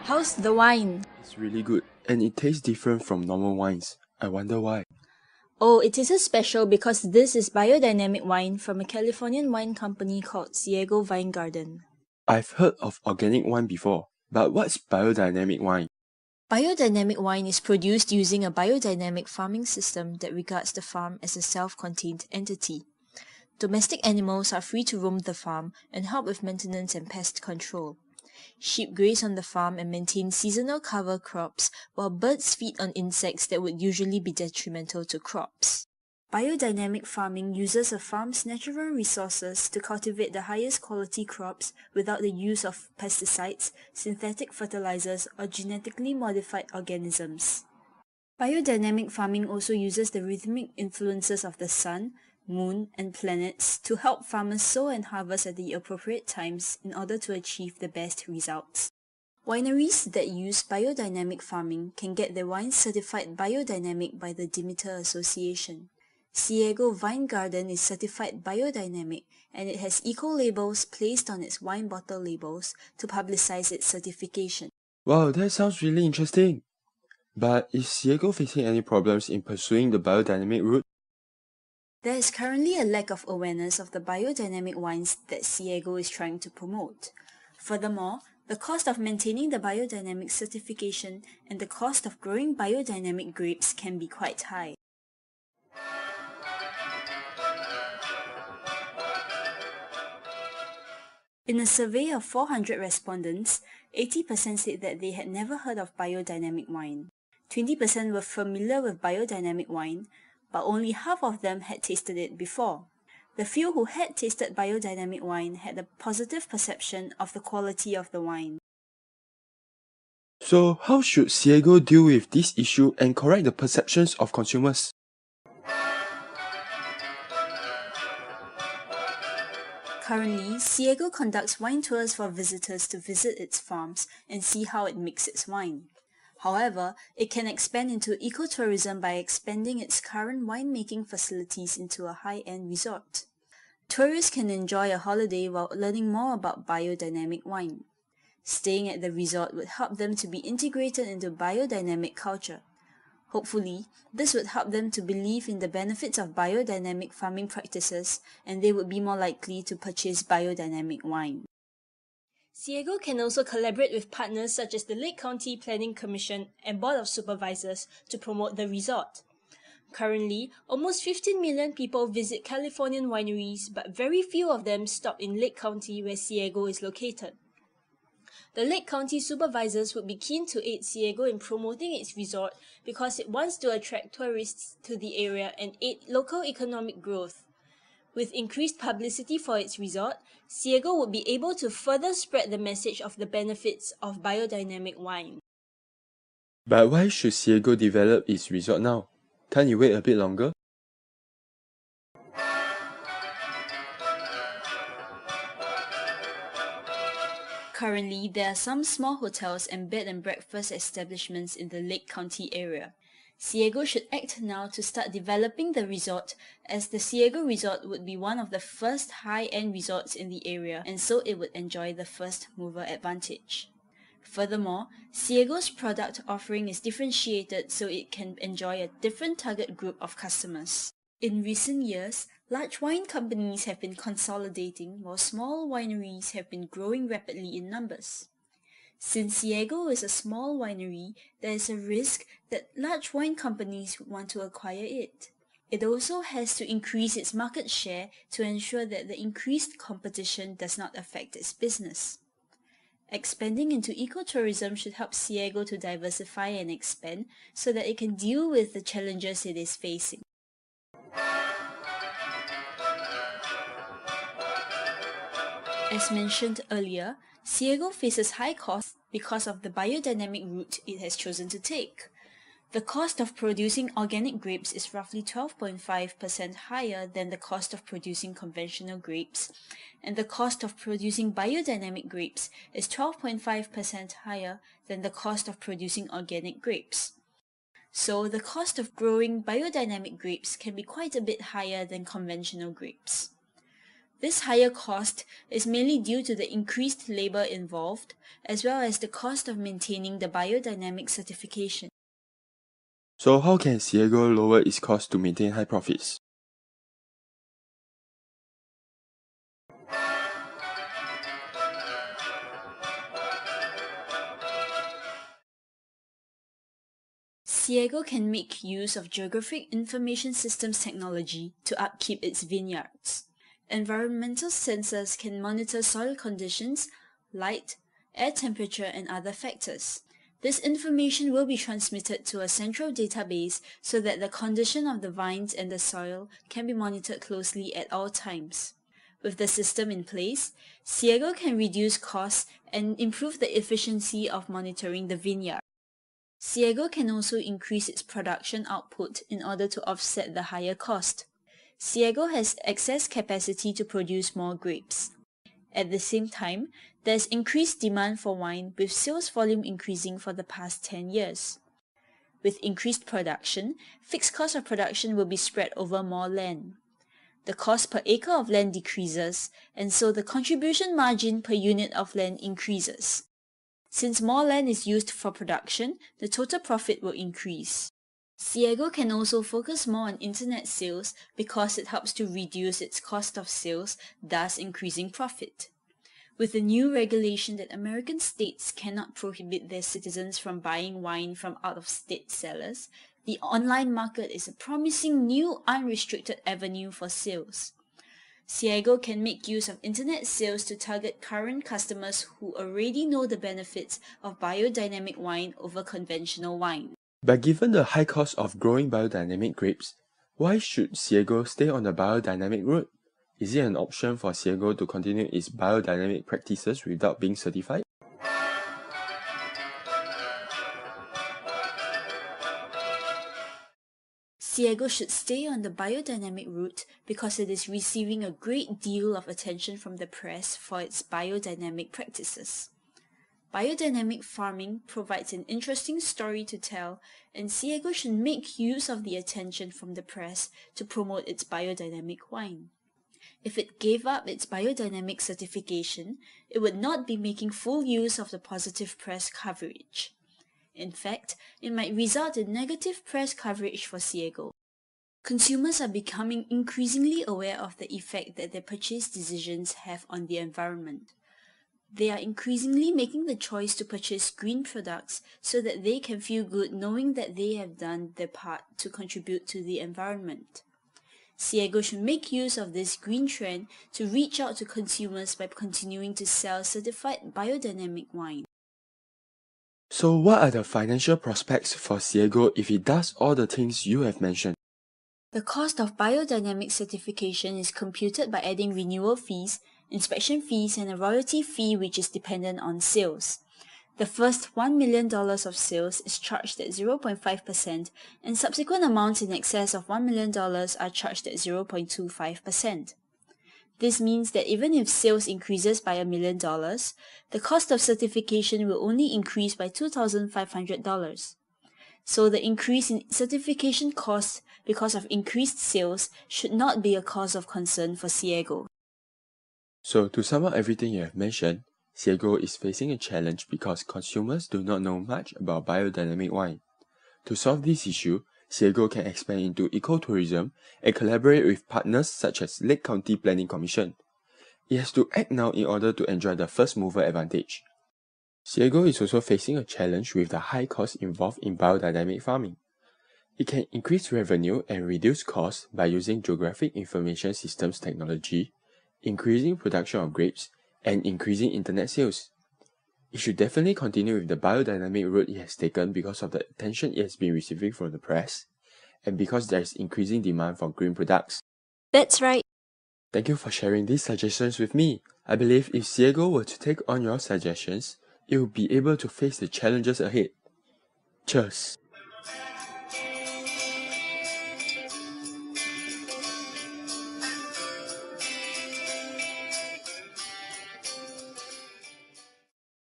How's the wine? It's really good, and it tastes different from normal wines. I wonder why. Oh, it is a special because this is biodynamic wine from a Californian wine company called Ceago Vine Garden. I've heard of organic wine before, but what's biodynamic wine? Biodynamic wine is produced using a biodynamic farming system that regards the farm as a self-contained entity. Domestic animals are free to roam the farm and help with maintenance and pest control. Sheep graze on the farm and maintain seasonal cover crops, while birds feed on insects that would usually be detrimental to crops. Biodynamic farming uses a farm's natural resources to cultivate the highest quality crops without the use of pesticides, synthetic fertilizers, or genetically modified organisms. Biodynamic farming also uses the rhythmic influences of the sun, moon, and planets to help farmers sow and harvest at the appropriate times in order to achieve the best results. Wineries that use biodynamic farming can get their wines certified biodynamic by the Demeter Association. Ceago Vine Garden is certified biodynamic, and it has eco-labels placed on its wine bottle labels to publicize its certification. Wow, that sounds really interesting. But is Ceago facing any problems in pursuing the biodynamic route? There is currently a lack of awareness of the biodynamic wines that Ceago is trying to promote. Furthermore, the cost of maintaining the biodynamic certification and the cost of growing biodynamic grapes can be quite high. In a survey of 400 respondents, 80% said that they had never heard of biodynamic wine. 20% were familiar with biodynamic wine, but only half of them had tasted it before. The few who had tasted biodynamic wine had a positive perception of the quality of the wine. So how should Ceago deal with this issue and correct the perceptions of consumers? Currently, Ceago conducts wine tours for visitors to visit its farms and see how it makes its wine. However, it can expand into ecotourism by expanding its current winemaking facilities into a high-end resort. Tourists can enjoy a holiday while learning more about biodynamic wine. Staying at the resort would help them to be integrated into biodynamic culture. Hopefully, this would help them to believe in the benefits of biodynamic farming practices, and they would be more likely to purchase biodynamic wine. Ceago can also collaborate with partners such as the Lake County Planning Commission and Board of Supervisors to promote the resort. Currently, almost 15 million people visit Californian wineries, but very few of them stop in Lake County where Ceago is located. The Lake County supervisors would be keen to aid Ceago in promoting its resort because it wants to attract tourists to the area and aid local economic growth. With increased publicity for its resort, Ceago would be able to further spread the message of the benefits of biodynamic wine. But why should Ceago develop its resort now? Can't you wait a bit longer? Currently, there are some small hotels and bed and breakfast establishments in the Lake County area. Ceago should act now to start developing the resort, as the Ceago resort would be one of the first high-end resorts in the area, and so it would enjoy the first mover advantage. Furthermore, Ceago's product offering is differentiated so it can enjoy a different target group of customers. In recent years, large wine companies have been consolidating while small wineries have been growing rapidly in numbers. Since Ceago is a small winery, there is a risk that large wine companies would want to acquire it. It also has to increase its market share to ensure that the increased competition does not affect its business. Expanding into ecotourism should help Ceago to diversify and expand so that it can deal with the challenges it is facing. As mentioned earlier, Ceago faces high costs because of the biodynamic route it has chosen to take. The cost of producing organic grapes is roughly 12.5% higher than the cost of producing conventional grapes, and the cost of producing biodynamic grapes is 12.5% higher than the cost of producing organic grapes. So the cost of growing biodynamic grapes can be quite a bit higher than conventional grapes. This higher cost is mainly due to the increased labor involved, as well as the cost of maintaining the biodynamic certification. So how can Ceago lower its cost to maintain high profits? Ceago can make use of Geographic Information Systems technology to upkeep its vineyards. Environmental sensors can monitor soil conditions, light, air temperature, and other factors. This information will be transmitted to a central database so that the condition of the vines and the soil can be monitored closely at all times. With the system in place, Ceago can reduce costs and improve the efficiency of monitoring the vineyard. Ceago can also increase its production output in order to offset the higher cost. Ceago has excess capacity to produce more grapes. At the same time, there is increased demand for wine, with sales volume increasing for the past 10 years. With increased production, fixed cost of production will be spread over more land. The cost per acre of land decreases, and so the contribution margin per unit of land increases. Since more land is used for production, the total profit will increase. Ceago can also focus more on internet sales because it helps to reduce its cost of sales, thus increasing profit. With the new regulation that American states cannot prohibit their citizens from buying wine from out-of-state sellers, the online market is a promising new unrestricted avenue for sales. Ceago can make use of internet sales to target current customers who already know the benefits of biodynamic wine over conventional wine. But given the high cost of growing biodynamic grapes, why should Ceago stay on the biodynamic route? Is it an option for Ceago to continue its biodynamic practices without being certified? Ceago should stay on the biodynamic route because it is receiving a great deal of attention from the press for its biodynamic practices. Biodynamic farming provides an interesting story to tell, and Ceago should make use of the attention from the press to promote its biodynamic wine. If it gave up its biodynamic certification, it would not be making full use of the positive press coverage. In fact, it might result in negative press coverage for Ceago. Consumers are becoming increasingly aware of the effect that their purchase decisions have on the environment. They are increasingly making the choice to purchase green products so that they can feel good knowing that they have done their part to contribute to the environment. Ceago should make use of this green trend to reach out to consumers by continuing to sell certified biodynamic wine. So what are the financial prospects for Ceago if it does all the things you have mentioned? The cost of biodynamic certification is computed by adding renewal fees, inspection fees, and a royalty fee which is dependent on sales. The first $1 million of sales is charged at 0.5%, and subsequent amounts in excess of $1 million are charged at 0.25%. This means that even if sales increases by $1 million, the cost of certification will only increase by $2,500. So the increase in certification costs because of increased sales should not be a cause of concern for Ceago. So to sum up everything you have mentioned, Ceago is facing a challenge because consumers do not know much about biodynamic wine. To solve this issue, Ceago can expand into ecotourism and collaborate with partners such as Lake County Planning Commission. It has to act now in order to enjoy the first mover advantage. Ceago is also facing a challenge with the high costs involved in biodynamic farming. It can increase revenue and reduce costs by using Geographic Information Systems technology, increasing production of grapes, and increasing internet sales. It should definitely continue with the biodynamic route it has taken because of the attention it has been receiving from the press, and because there is increasing demand for green products. That's right. Thank you for sharing these suggestions with me. I believe if Ceago were to take on your suggestions, it will be able to face the challenges ahead. Cheers!